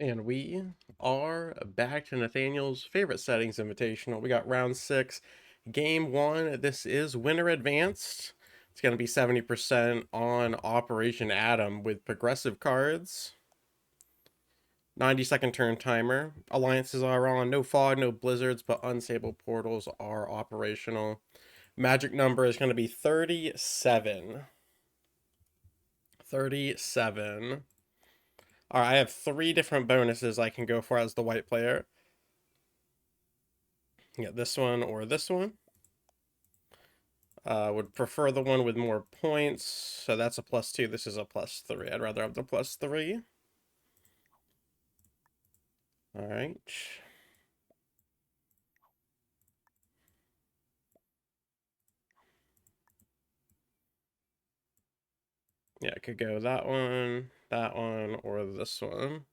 And we are back to Nathaniel's favorite settings invitational. We got round 6, game 1. This is winner advanced. It's going to be 70% on Operation Atom with progressive cards. 90-second turn timer. Alliances are on. No fog, no blizzards, but unstable portals are operational. Magic number is going to be 37. 37. All right, I have 3 different bonuses I can go for as the white player. Get this one or this one. Would prefer the one with more points. So that's a +2. This is a +3. I'd rather have the +3. All right. Yeah, it could go that one, or this one.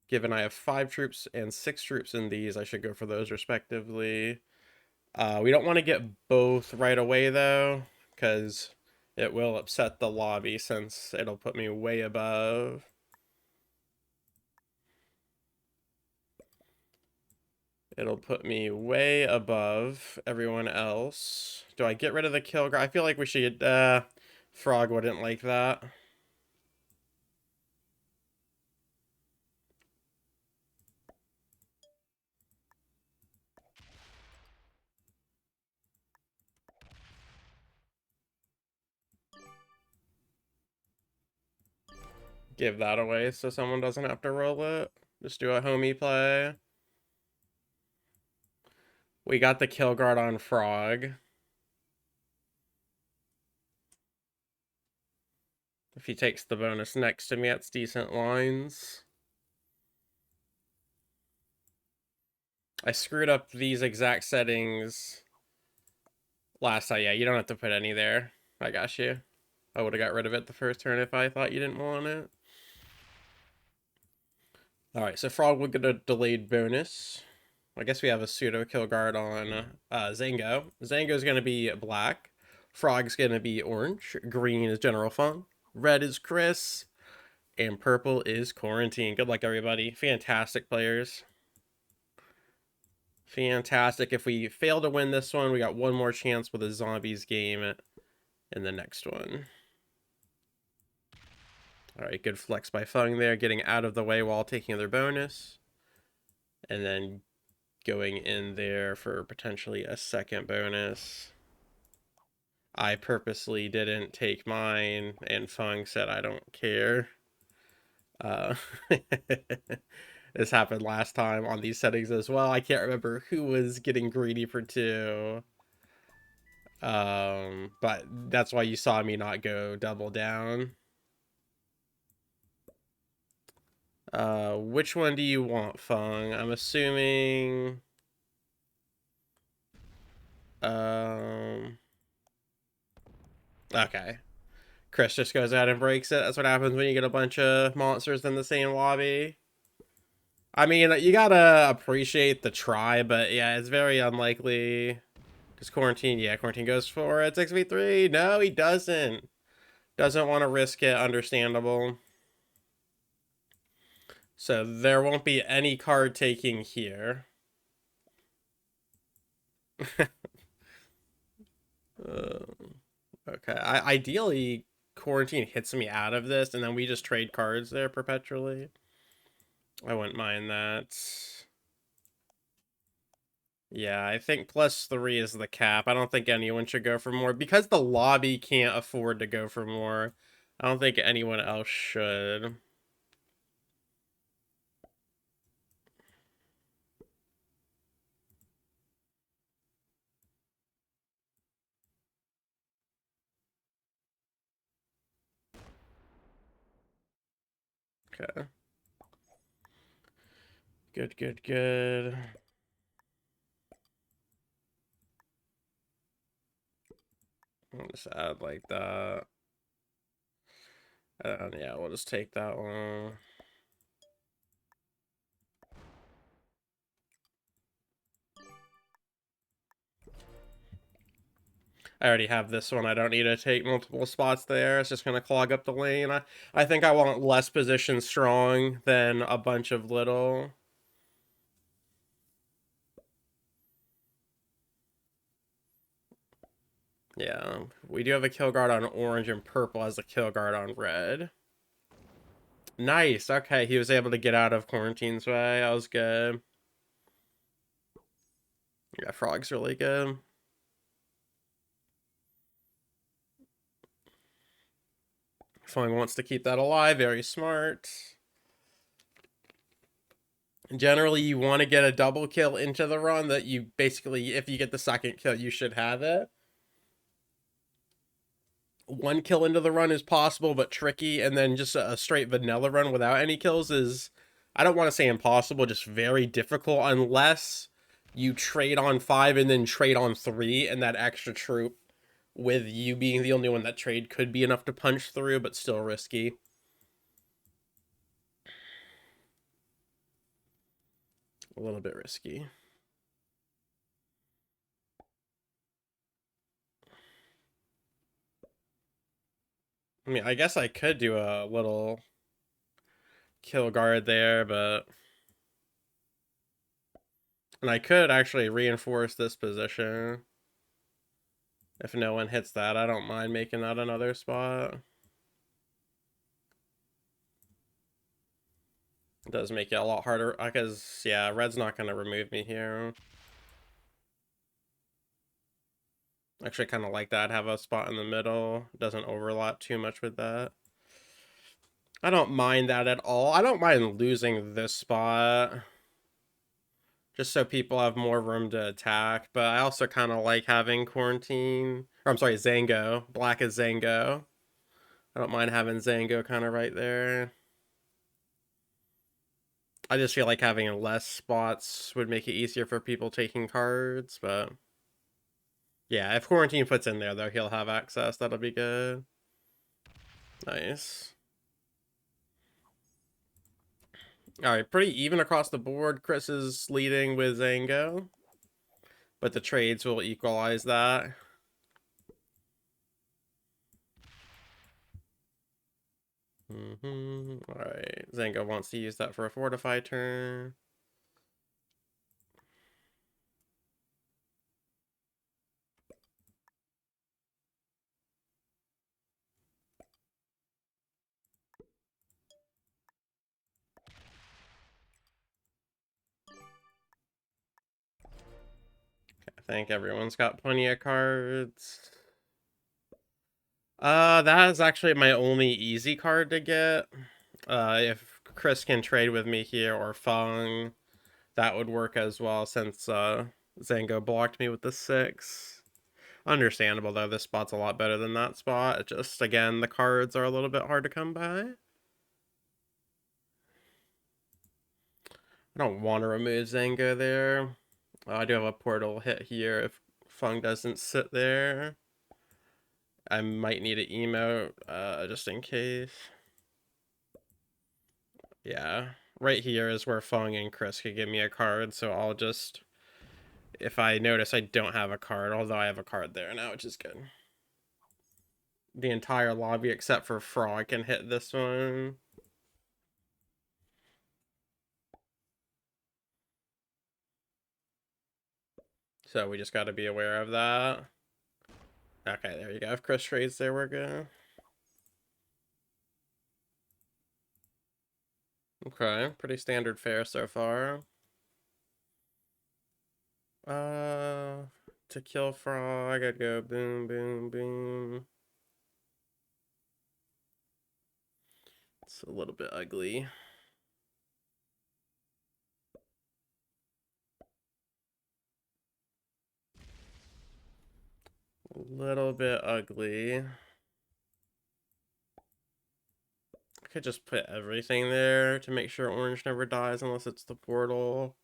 Given I have 5 troops and 6 troops in these, I should go for those respectively. We don't want to get both right away, though, because it will upset the lobby since it'll put me way above. It'll put me way above everyone else. Do I get rid of the kill guard? I feel like we should, Frog wouldn't like that. Give that away so someone doesn't have to roll it. Just do a homie play. We got the kill guard on Frog. If he takes the bonus next to me, that's decent lines. I screwed up these exact settings last time. Yeah, you don't have to put any there. I got you. I would have got rid of it the first turn if I thought you didn't want it. Alright, so Frog will get a delayed bonus. I guess we have a pseudo kill guard on Zango. Zango's going to be black. Frog's going to be orange. Green is General Fun. Red is Chris. And purple is Quarantine. Good luck, everybody. Fantastic players. Fantastic. If we fail to win this one, we got one more chance with a zombies game in the next one. All right, good flex by Fung there, getting out of the way while taking their bonus. And then going in there for potentially a second bonus. I purposely didn't take mine, and Fung said I don't care. Uh, this happened last time on these settings as well. I can't remember who was getting greedy for 2. But that's why you saw me not go double down. Which one do you want, Fung? I'm assuming... Okay. Chris just goes out and breaks it. That's what happens when you get a bunch of monsters in the same lobby. I mean, you gotta appreciate the try, but yeah, it's very unlikely. Because Quarantine goes for it. 6v3. No, he doesn't. Doesn't want to risk it. Understandable. So there won't be any card taking here. Okay. Ideally, Quarantine hits me out of this, and then we just trade cards there perpetually. I wouldn't mind that. Yeah, I think +3 is the cap. I don't think anyone should go for more. Because the lobby can't afford to go for more, I don't think anyone else should. Okay. Good, good, good. I'll just add like that. And yeah, we'll just take that one. I already have this one. I don't need to take multiple spots there. It's just going to clog up the lane. I think I want less position strong than a bunch of little. Yeah, we do have a kill guard on orange and purple as a kill guard on red. Nice. Okay, he was able to get out of quarantine's way. That was good. Yeah, frog's really good. Fung wants to keep that alive. Very smart. Generally, you want to get a double kill into the run that you basically, if you get the second kill, you should have it. One kill into the run is possible, but tricky. And then just a straight vanilla run without any kills is, I don't want to say impossible, just very difficult unless you trade on 5 and then trade on 3, and that extra troop with you being the only one that trade could be enough to punch through, but still risky. A little bit risky. I mean, I guess I could do a little kill guard there, but... And I could actually reinforce this position. If no one hits that, I don't mind making that another spot. It does make it a lot harder, because, yeah, red's not going to remove me here. Actually, kind of like that, have a spot in the middle. Doesn't overlap too much with that. I don't mind that at all. I don't mind losing this spot, just so people have more room to attack. But I also kind of like having quarantine. Or, I'm sorry, Zango. Black is Zango. I don't mind having Zango kind of right there. I just feel like having less spots would make it easier for people taking cards, but... Yeah, if Quarantine puts in there, though, he'll have access. That'll be good. Nice. Alright, pretty even across the board. Chris is leading with Zango, but the trades will equalize that. Alright, Zango wants to use that for a fortify turn. I think everyone's got plenty of cards. That is actually my only easy card to get. If Chris can trade with me here or Fung, that would work as well, since Zango blocked me with the 6. Understandable, though. This spot's a lot better than that spot. It just, again, the cards are a little bit hard to come by. I don't want to remove Zango there. I do have a portal hit here if Fung doesn't sit there. I might need an emote, just in case. Yeah. Right here is where Fung and Chris could give me a card, so I'll just... If I notice I don't have a card, although I have a card there now, which is good. The entire lobby except for Frog can hit this one. So we just got to be aware of that. Okay, there you go. If Chris trades there, we're good. Okay, pretty standard fare so far. To kill Frog, I'd go boom, boom, boom. It's a little bit ugly. A little bit ugly. I could just put everything there to make sure orange never dies unless it's the portal,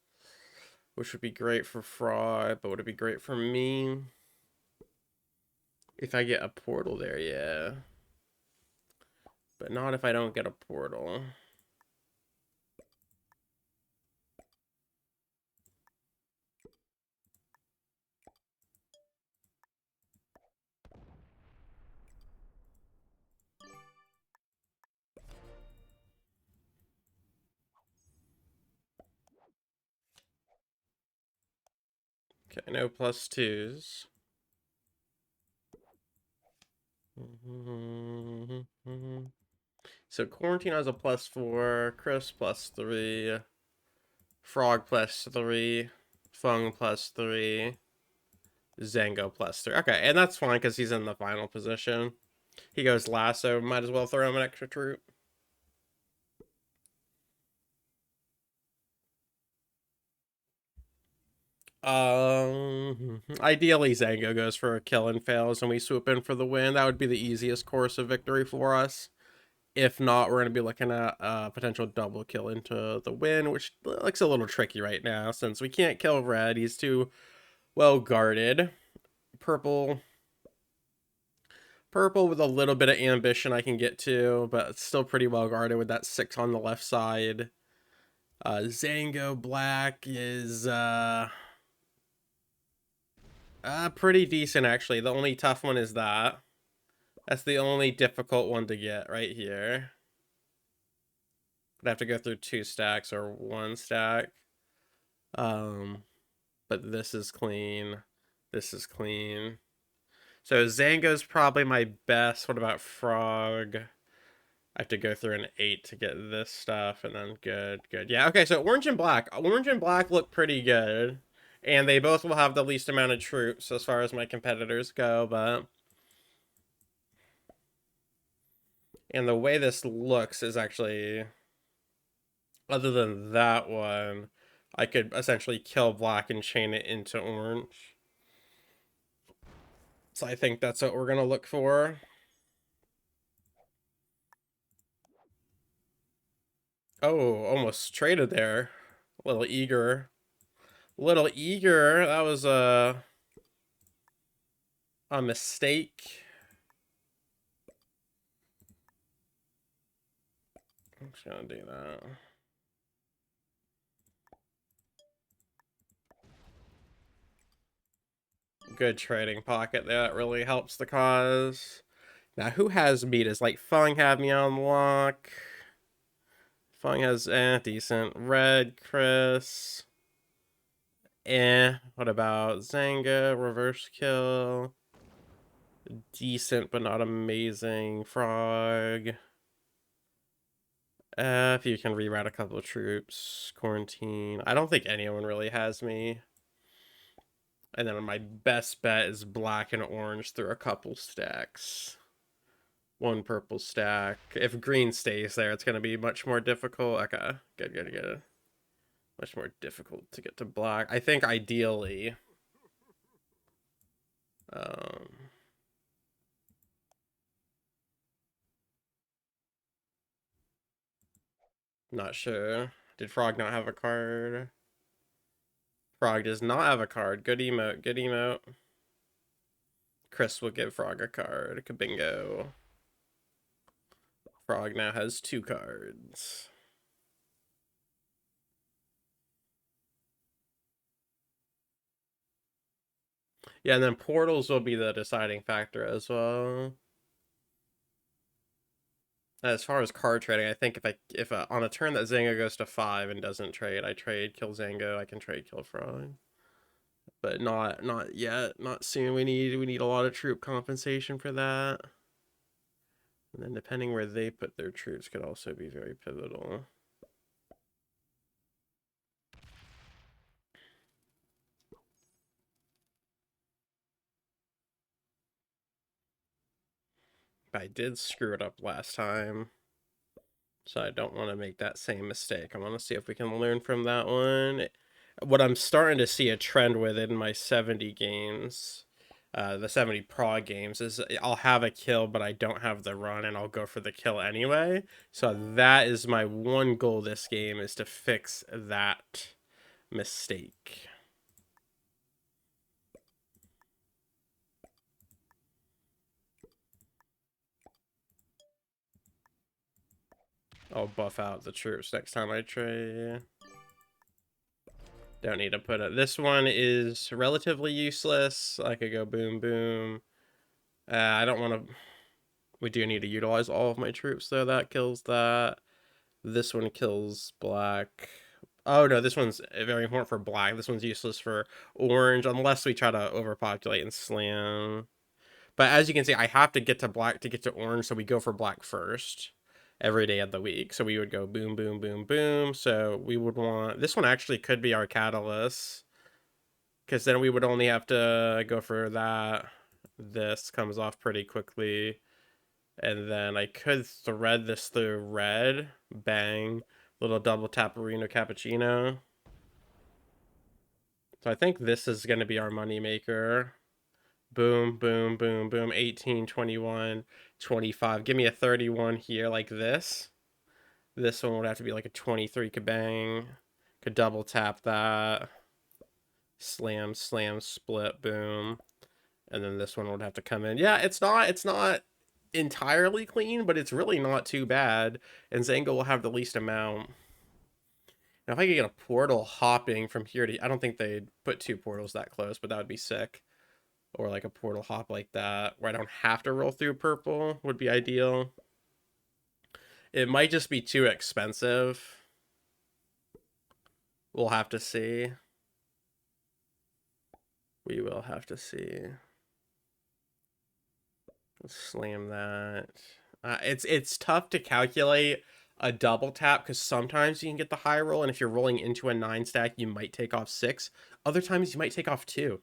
which would be great for Frog, but would it be great for me? If I get a portal there, yeah. But not if I don't get a portal. Okay, no +2s. So Quarantine has a +4, Chris +3, Frog +3, Fung +3, Zango +3. Okay, and that's fine because he's in the final position. He goes last, so might as well throw him an extra troop. Ideally Zango goes for a kill and fails and we swoop in for the win. That would be the easiest course of victory for us. If not, we're going to be looking at a potential double kill into the win, which looks a little tricky right now since we can't kill red. He's too well guarded. Purple with a little bit of ambition I can get to, but it's still pretty well guarded with that 6 on the left side. Zango black is pretty decent, actually. The only tough one is that. That's the only difficult one to get right here. I'd have to go through 2 stacks or 1 stack. But this is clean. This is clean. So Zango's probably my best. What about Frog? I have to go through an 8 to get this stuff, and then good. Yeah, okay, so orange and black. Orange and black look pretty good. And they both will have the least amount of troops as far as my competitors go, but... And the way this looks is actually... Other than that one, I could essentially kill black and chain it into orange. So I think that's what we're going to look for. Oh, almost traded there. A little eager. That was a mistake. I'm just gonna do that. Good trading pocket there. That really helps the cause. Now, who has meat? Is like Fung have me on lock? Fung has decent. Red, Chris. What about Zanga? Reverse kill. Decent, but not amazing. Frog. If you can reroute a couple of troops. Quarantine. I don't think anyone really has me. And then my best bet is black and orange through a couple stacks. 1 purple stack. If green stays there, it's going to be much more difficult. Okay, good. Much more difficult to get to black. I think ideally... not sure. Did Frog not have a card? Frog does not have a card. Good emote. Chris will give Frog a card. Kabingo. Frog now has 2 cards. Yeah, and then portals will be the deciding factor as well. As far as card trading, I think if on a turn that Zango goes to 5 and doesn't trade, I trade kill Zango. I can trade kill Frog, but not yet, not soon. We need a lot of troop compensation for that, and then depending where they put their troops could also be very pivotal. I did screw it up last time, so I don't want to make that same mistake. I want to see if we can learn from that one. What I'm starting to see a trend with in my 70 games, the 70 prog games, is I'll have a kill, but I don't have the run, and I'll go for the kill anyway. So that is my one goal this game, is to fix that mistake. I'll buff out the troops next time I trade. Don't need to put it. This one is relatively useless. I could go boom, boom. I don't want to... We do need to utilize all of my troops, though. That kills that. This one kills black. Oh no, this one's very important for black. This one's useless for orange unless we try to overpopulate and slam. But as you can see, I have to get to black to get to orange, so we go for black first every day of the week. So we would go boom, boom, boom, boom. So we would want... This one actually could be our catalyst, because then we would only have to go for that. This comes off pretty quickly. And then I could thread this through red. Bang. Little double tap Arena Cappuccino. So I think this is going to be our moneymaker. Boom, boom, boom, boom. 18, 21, 25. Give me a 31 here like this. This one would have to be like a 23 kabang. Could double tap that. Slam, slam, split, boom. And then this one would have to come in. Yeah, it's not entirely clean, but it's really not too bad. And Zanga will have the least amount. Now, if I could get a portal hopping from here to... I don't think they'd put 2 portals that close, but that would be sick. Or like a portal hop like that, where I don't have to roll through purple, would be ideal. It might just be too expensive. We'll have to see. We will have to see. Let's slam that. It's tough to calculate a double tap because sometimes you can get the high roll, and if you're rolling into a 9 stack, you might take off 6. Other times you might take off 2.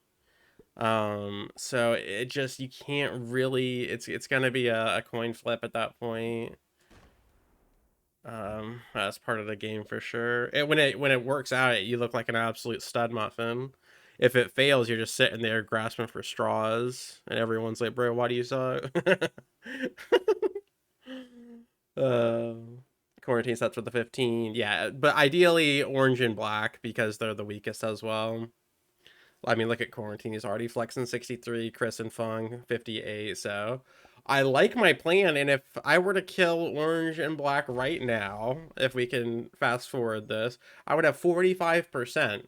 So it just, you can't really, it's gonna be a coin flip at that point. That's part of the game for sure. When it works out, you look like an absolute stud muffin. If it fails, you're just sitting there grasping for straws, and everyone's like, "Bro, why do you suck?" uh, Quarantine sets with the 15, yeah, but ideally orange and black because they're the weakest as well. I mean, look at Quarantine. He's already flexing 63, Chris and Fung 58. So I like my plan. And if I were to kill orange and black right now, if we can fast forward this, I would have 45%.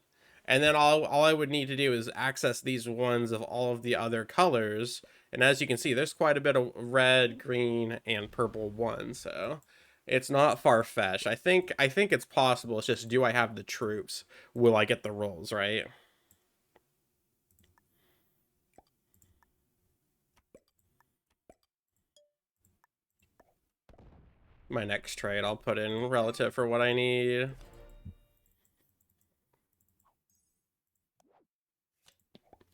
And then all I would need to do is access these ones of all of the other colors. And as you can see, there's quite a bit of red, green, and purple ones. So it's not far-fetched. I think it's possible. It's just, do I have the troops? Will I get the rolls, right? My next trade I'll put in relative for what I need.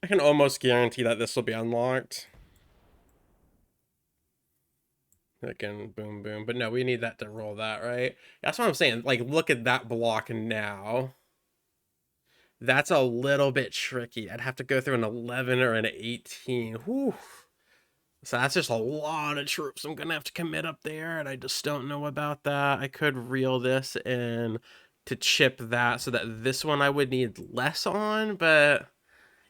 I can almost guarantee that this will be unlocked. Again, boom, boom. But no, we need that to roll that, right? That's what I'm saying. Like, look at that block now. That's a little bit tricky. I'd have to go through an 11 or an 18. Whew. So that's just a lot of troops I'm going to have to commit up there, and I just don't know about that. I could reel this in to chip that so that this one I would need less on, but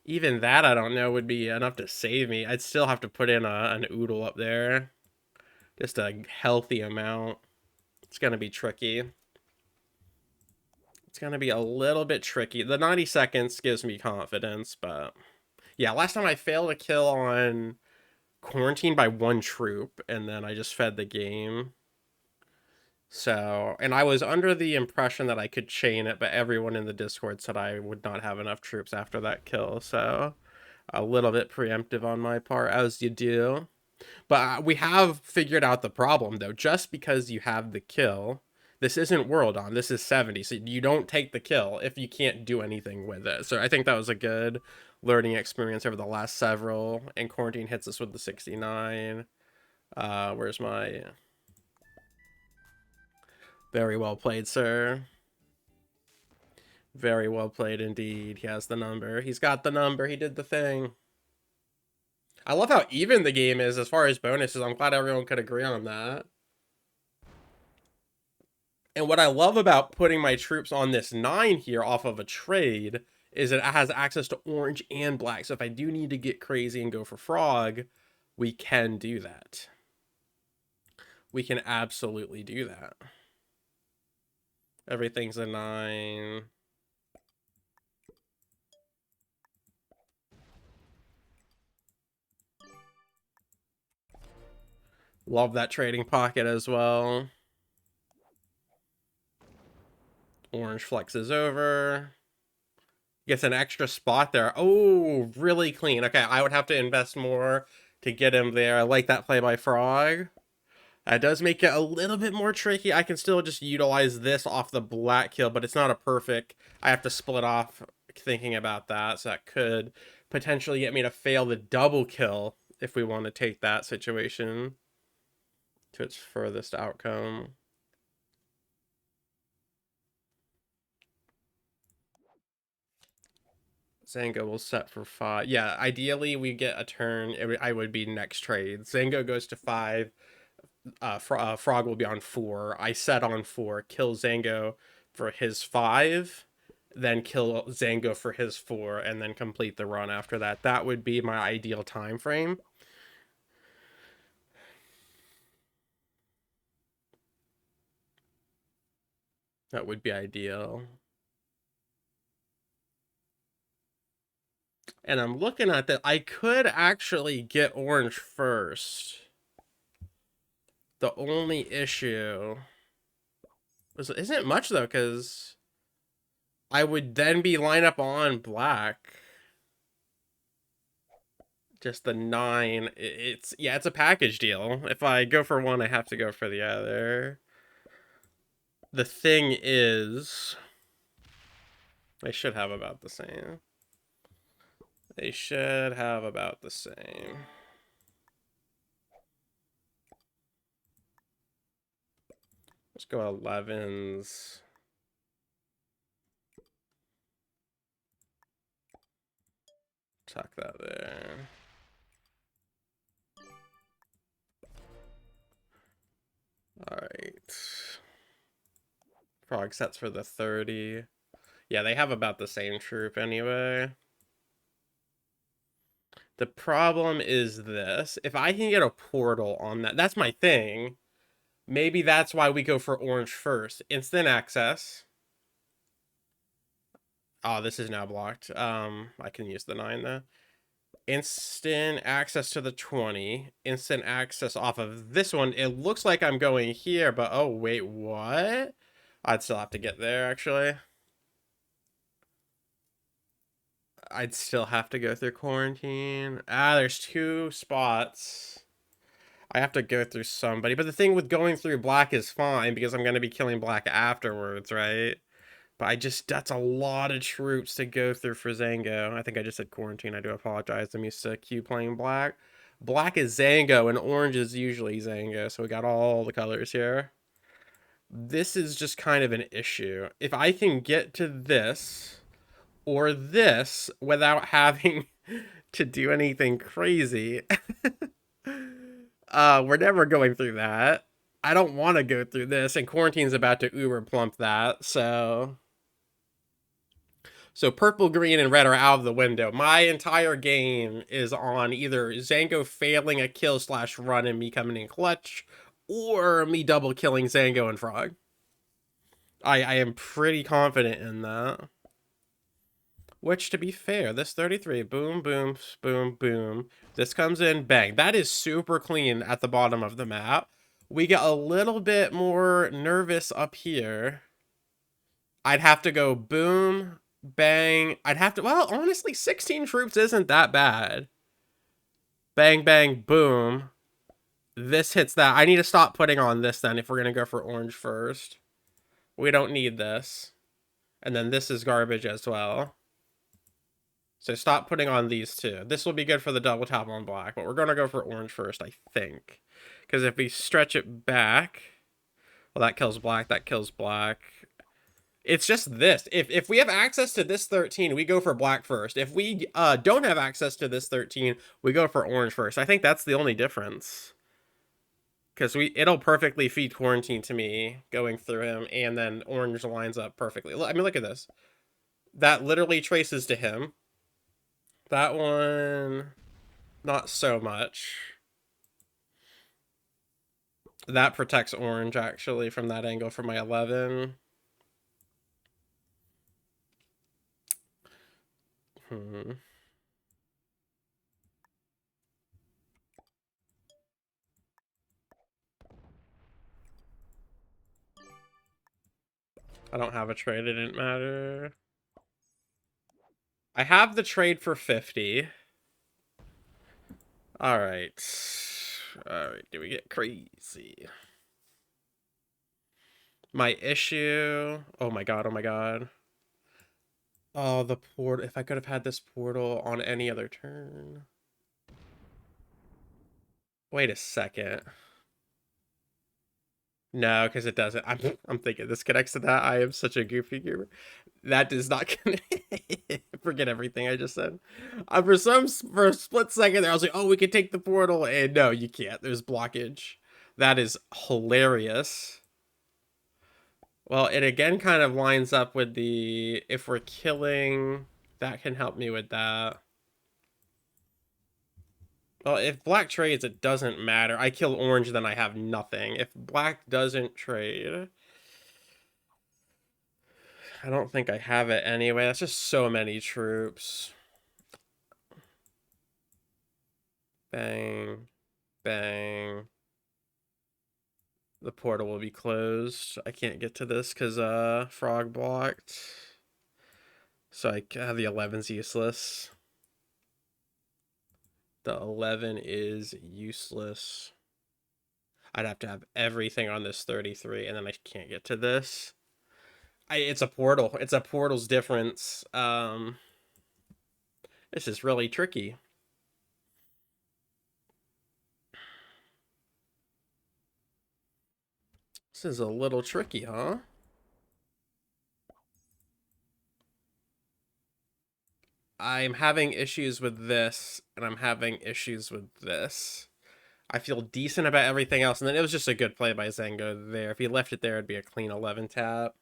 even that I don't know would be enough to save me. I'd still have to put in an oodle up there. Just a healthy amount. It's going to be tricky. It's going to be a little bit tricky. The 90 seconds gives me confidence, but yeah, last time I failed a kill on Quarantine by 1 troop, and then I just fed the game. So, and I was under the impression that I could chain it, but everyone in the Discord said I would not have enough troops after that kill, so a little bit preemptive on my part, as you do. But we have figured out the problem, though. Just because you have the kill, this isn't World On, this is 70, so you don't take the kill if you can't do anything with it. So I think that was a good learning experience over the last several, and Quarantine hits us with the 69. Where's my... Very well played, sir. Very well played indeed. He has the number. He's got the number. He did the thing. I love how even the game is as far as bonuses. I'm glad everyone could agree on that. And what I love about putting my troops on this 9 here off of a trade is it has access to orange and black. So if I do need to get crazy and go for frog, we can do that. We can absolutely do that. Everything's a 9. Love that trading pocket as well. Orange flexes over. Gets an extra spot there. Oh, really clean. Okay, I would have to invest more to get him there. I like that play by Frog. That does make it a little bit more tricky. I can still just utilize this off the black kill, but it's not a perfect... I have to split off thinking about that, so that could potentially get me to fail the double kill if we want to take that situation to its furthest outcome. Zango will set for 5. Yeah, ideally we get a turn. I would be next trade. Zango goes to 5. Frog will be on 4. I set on 4. Kill Zango for his 5. Then kill Zango for his 4. And then complete the run after that. That would be my ideal time frame. That would be ideal. And I'm looking at that. I could actually get orange first. The only issue isn't much though, because I would then be line up on black. Just the 9. It's a package deal. If I go for one, I have to go for the other. The thing is, they should have about the same. They should have about the same. Let's go 11s. Tuck that there. Alright. Frog sets for the 30. Yeah, they have about the same troop anyway. The problem is this. If I can get a portal on that, that's my thing. Maybe that's why we go for orange first. Instant access. Oh, this is now blocked. I can use the 9 though. Instant access to the 20. Instant access off of this one. It looks like I'm going here, but oh, wait, what? I'd still have to get there, actually. I'd still have to go through quarantine. Ah, there's 2 spots. I have to go through somebody. But the thing with going through black is fine, because I'm going to be killing black afterwards, right? But that's a lot of troops to go through for Zango. I think I just said quarantine. I do apologize. I'm used to Q playing black. Black is Zango, and orange is usually Zango. So we got all the colors here. This is just kind of an issue. If I can get to this or this without having to do anything crazy, we're never going through that. I don't want to go through this, and quarantine's about to uber plump that, so... So purple, green, and red are out of the window. My entire game is on either Zango failing a kill / run and me coming in clutch, or me double killing Zango and Frog. I am pretty confident in that. Which, to be fair, this 33, boom, boom, boom, boom. This comes in, bang. That is super clean at the bottom of the map. We get a little bit more nervous up here. I'd have to go boom, bang. I'd have to, well, honestly, 16 troops isn't that bad. Bang, bang, boom. This hits that. I need to stop putting on this then if we're going to go for orange first. We don't need this. And then this is garbage as well. So stop putting on these 2. This will be good for the double tap on black, but we're going to go for orange first, I think. Because if we stretch it back, well, that kills black, that kills black. It's just this. If we have access to this 13, we go for black first. If we don't have access to this 13, we go for orange first. I think that's the only difference. Because it'll perfectly feed quarantine to me going through him, and then orange lines up perfectly. I mean, look at this. That literally traces to him. That one, not so much. That protects orange, actually, from that angle for my 11. I don't have a trade. It didn't matter. I have the trade for 50. Alright. Alright, do we get crazy? My issue... Oh my god, oh my god. Oh, the portal. If I could have had this portal on any other turn. Wait a second. No, because it doesn't. I'm thinking this connects to that. I am such a goofy gamer. That does not connect. Forget everything I just said. For a split second there, I was like, oh, we can take the portal. And no, you can't. There's blockage. That is hilarious. Well, it again kind of lines up with the, if we're killing, that can help me with that. Well, if black trades, it doesn't matter. I kill orange, then I have nothing. If black doesn't trade, I don't think I have it anyway. That's just so many troops. Bang. Bang. The portal will be closed. I can't get to this because frog blocked. So I have the 11's useless. The 11 is useless. I'd have to have everything on this 33, and then I can't get to this. It's a portal. It's a portal's difference. This is really tricky. This is a little tricky, huh? I'm having issues with this, and I'm having issues with this. I feel decent about everything else, and then it was just a good play by Zengo there. If he left it there, it'd be a clean 11 tap.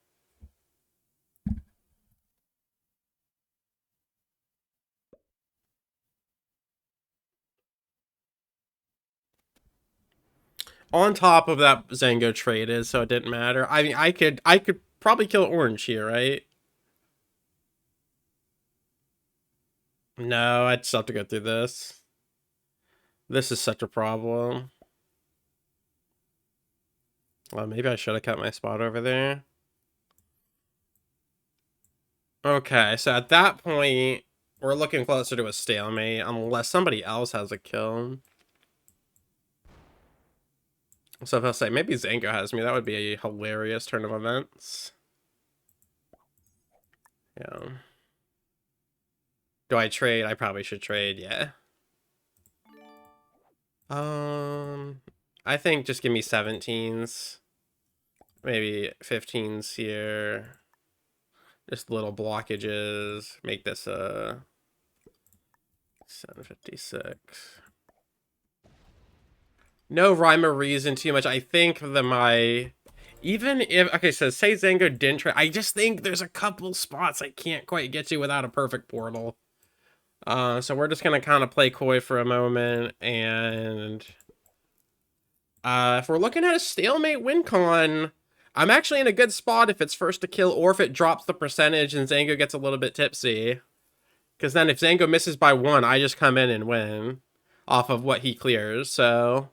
On top of that, Zengo traded, so it didn't matter. I mean, I could probably kill orange here, right? No, I'd still have to go through this. This is such a problem. Well, maybe I should have cut my spot over there. Okay, so at that point, we're looking closer to a stalemate, unless somebody else has a kill. So if I'll say, maybe Zango has me, that would be a hilarious turn of events. Yeah. Do I trade? I probably should trade, yeah. I think just give me 17s. Maybe 15s here. Just little blockages. Make this a 756. No rhyme or reason too much. I think that even if, okay, so say Zango didn't try, I just think there's a couple spots I can't quite get to without a perfect portal. So we're just gonna kind of play coy for a moment, and if we're looking at a stalemate win con, I'm actually in a good spot if it's first to kill or if it drops the percentage and Zango gets a little bit tipsy. Because then if Zango misses by 1, I just come in and win off of what he clears. So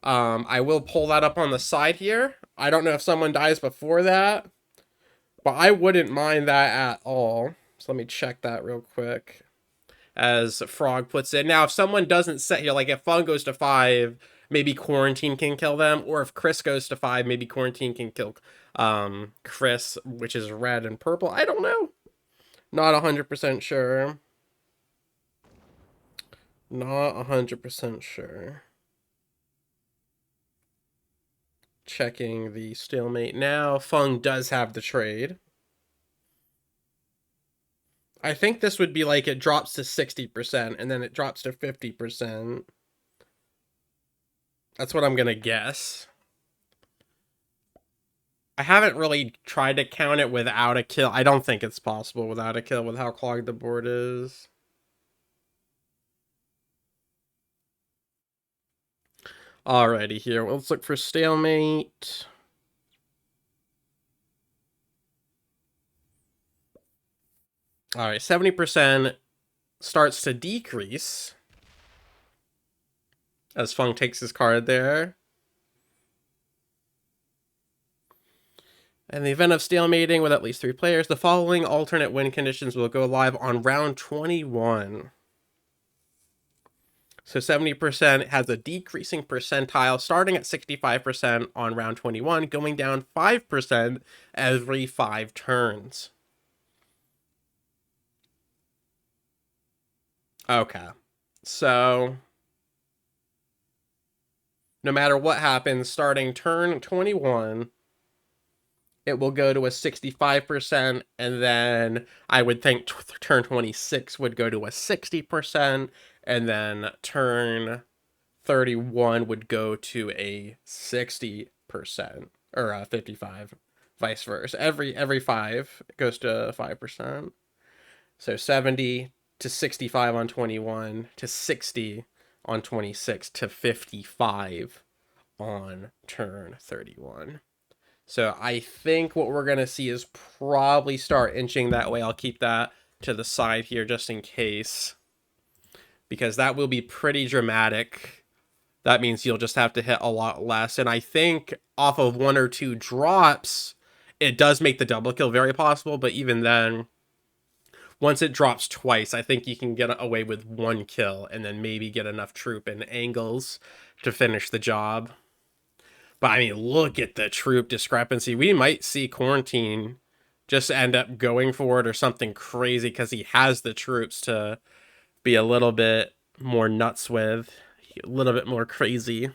I will pull that up on the side here. I don't know if someone dies before that, but I wouldn't mind that at all. So let me check that real quick. As Frog puts it. Now, if someone doesn't set here, like if Fun goes to 5, maybe Quarantine can kill them. Or if Chris goes to 5, maybe Quarantine can kill Chris, which is red and purple. I don't know. Not 100% sure. Not 100% sure. Checking the stalemate now. Fung does have the trade. I think this would be like it drops to 60% and then it drops to 50%. That's what I'm going to guess. I haven't really tried to count it without a kill. I don't think it's possible without a kill with how clogged the board is. Alrighty, here. Let's look for stalemate. Alright, 70% starts to decrease as Fung takes his card there. In the event of stalemating with at least 3 players, the following alternate win conditions will go live on round 21. So 70% has a decreasing percentile starting at 65% on round 21, going down 5% every 5 turns. Okay. So no matter what happens, starting turn 21, it will go to a 65%, and then I would think turn 26 would go to a 60%, and then turn 31 would go to a 60% or a 55, vice versa. Every 5 goes to 5%. So 70 to 65 on 21 to 60 on 26 to 55 on turn 31. So I think what we're going to see is probably start inching that way. I'll keep that to the side here just in case, because that will be pretty dramatic. That means you'll just have to hit a lot less. And I think off of 1 or 2 drops, it does make the double kill very possible. But even then, once it drops twice, I think you can get away with 1 kill and then maybe get enough troop and angles to finish the job. But I mean, look at the troop discrepancy. We might see Quarantine just end up going for it or something crazy because he has the troops to be a little bit more nuts with, a little bit more crazy.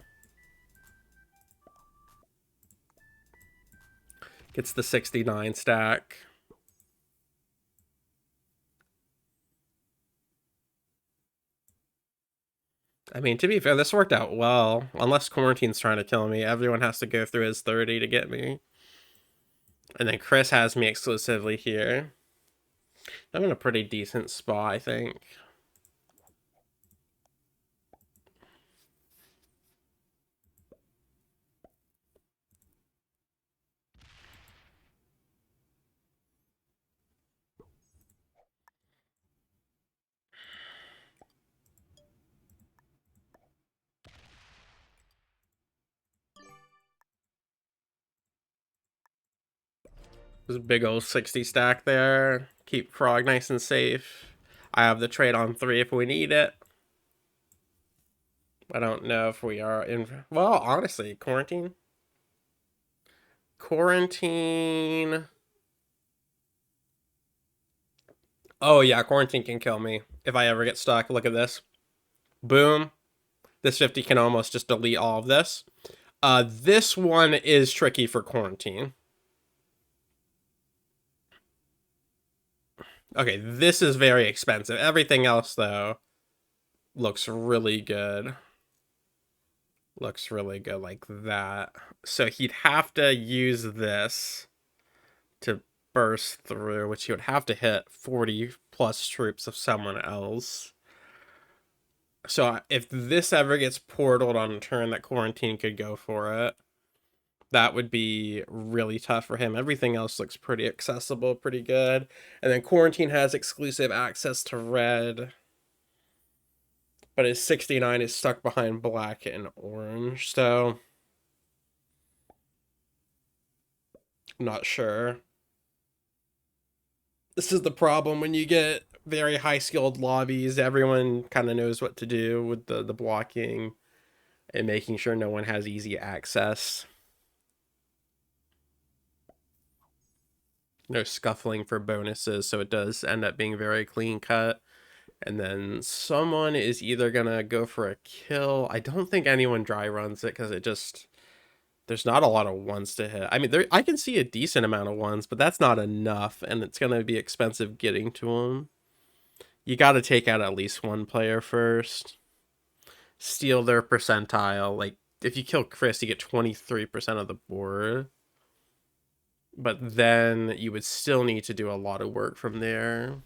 Gets the 69 stack. I mean, to be fair, this worked out well. Unless Quarantine's trying to kill me, everyone has to go through his 30 to get me. And then Chris has me exclusively here. I'm in a pretty decent spot, I think. This big old 60 stack there. Keep Frog nice and safe. I have the trade on 3 if we need it. I don't know if we are in... Well, honestly, Quarantine. Oh, yeah, Quarantine can kill me if I ever get stuck. Look at this. Boom. This 50 can almost just delete all of this. This one is tricky for Quarantine. Okay, this is very expensive. Everything else, though, looks really good. Looks really good like that. So he'd have to use this to burst through, which he would have to hit 40 plus troops of someone else. So if this ever gets portaled on a turn that Quarantine could go for it, that would be really tough for him. Everything else looks pretty accessible, pretty good. And then Quarantine has exclusive access to red, but his 69 is stuck behind black and orange, so I'm not sure. This is the problem when you get very high skilled lobbies. Everyone kind of knows what to do with the blocking and making sure no one has easy access. No scuffling for bonuses, so it does end up being very clean cut. And then someone is either gonna go for a kill. I don't think anyone dry runs it because it just, there's not a lot of ones to hit. I mean, I can see a decent amount of ones, but that's not enough, and it's gonna be expensive getting to them. You got to take out at least one player first. Steal their percentile. Like, if you kill Chris, you get 23% of the board. But then you would still need to do a lot of work from there.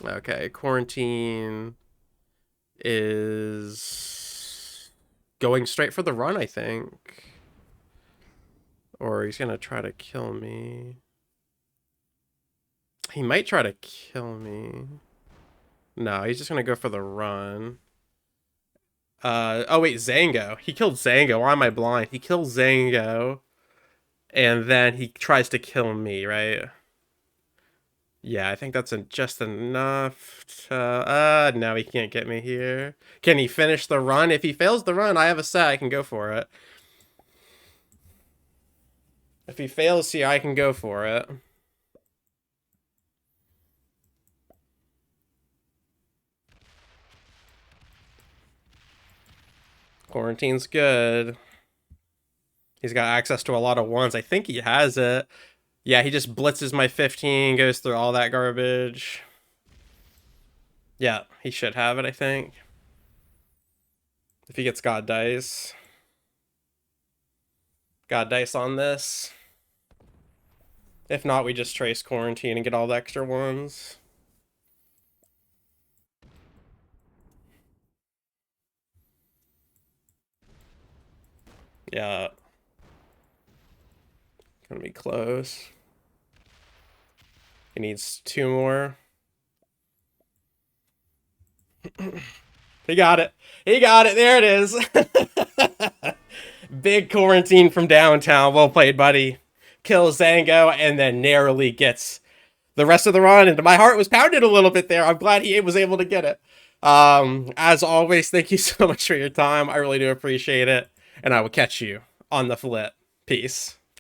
Okay, Quarantine is going straight for the run, I think. Or he's going to try to kill me. He might try to kill me. No, he's just going to go for the run. Oh wait, Zango. He killed Zango. Why am I blind? He killed Zango. And then he tries to kill me, right? Yeah, I think that's just enough to... now he can't get me here. Can he finish the run? If he fails the run, I have a set. I can go for it. If he fails here, I can go for it. Quarantine's good. He's got access to a lot of ones. I think he has it. Yeah, he just blitzes my 15, goes through all that garbage. Yeah, he should have it, I think. If he gets God Dice. God Dice on this. If not, we just trace Quarantine and get all the extra ones. Yeah. Gonna be close. He needs 2 more. He got it. He got it. There it is. Big Quarantine from downtown. Well played, buddy. Kills Zango and then narrowly gets the rest of the run. And my heart was pounded a little bit there. I'm glad he was able to get it. As always, thank you so much for your time. I really do appreciate it. And I will catch you on the flip. Peace.